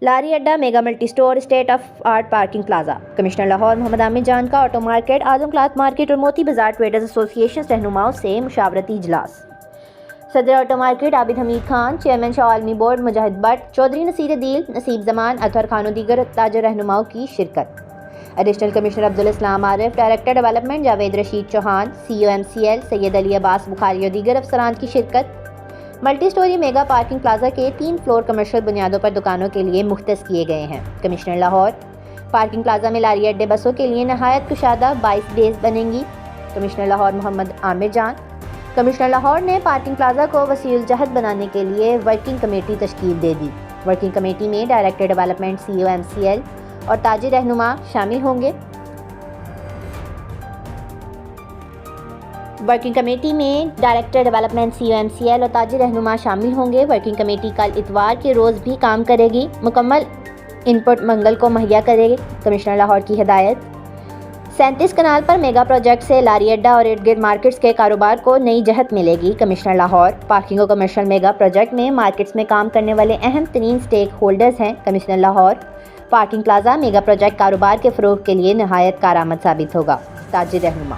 لاری اڈا mega multi storey state of art parking plaza. Commissioner Lahore Muhammad Aamir Jan کا auto market, Azam cloth market اور موتی بازار traders ایسوسی ایشن رہنماؤں سے مشاورتی اجلاس۔ صدر auto market Abid Hamid Khan, chairman Shah Alami board Mujahid Butt, Chaudhry Naseer Uddin, Naseeb زمان، اطہر خان و دیگر تاجر رہنماؤں کی شرکت۔ ایڈیشنل کمشنر عبدالاسلام عارف، ڈائریکٹر ڈیولپمنٹ جاوید رشید چوہان، سی او ایم سی ایل سید علی عباس بخاری اور دیگر افسران کی شرکت۔ Multi story mega parking plaza کے 3 فلور کمرشل بنیادوں پر دکانوں کے لیے مختص کیے گئے ہیں۔ کمشنر لاہور، پارکنگ پلازا میں لاری اڈے بسوں کے لیے نہایت کشادہ 22 بیز بنیں گی۔ کمشنر لاہور محمد عامر جان۔ کمشنر لاہور نے پارکنگ پلازا کو وسیع الجہت بنانے کے لیے ورکنگ کمیٹی تشکیل دے دی۔ ورکنگ کمیٹی میں ڈائریکٹر ڈیولپمنٹ سی او ایم سی ایل اور تاجر رہنما شامل ہوں گے۔ ورکنگ کمیٹی میں ڈائریکٹر ڈیولپمنٹ سی او ایم سی ایل اور تاجر رہنما شامل ہوں گے۔ ورکنگ کمیٹی کل اتوار کے روز بھی کام کرے گی، مکمل ان پٹ منگل کو مہیا کرے گی۔ کمشنر لاہور کی ہدایت۔ 37 کنال پر میگا پروجیکٹ سے لاری اڈا اور ارد گرد مارکیٹس کے کاروبار کو نئی جہت ملے گی۔ کمشنر لاہور، پارکنگ اور کمرشل میگا پروجیکٹ میں مارکیٹس میں کام کرنے والے اہم ترین سٹیک ہولڈرز ہیں۔ Commissioner Lahore, parking plaza mega project کاروبار کے فروغ کے لیے نہایت کارآمد ثابت ہوگا۔ تاجر رہنما۔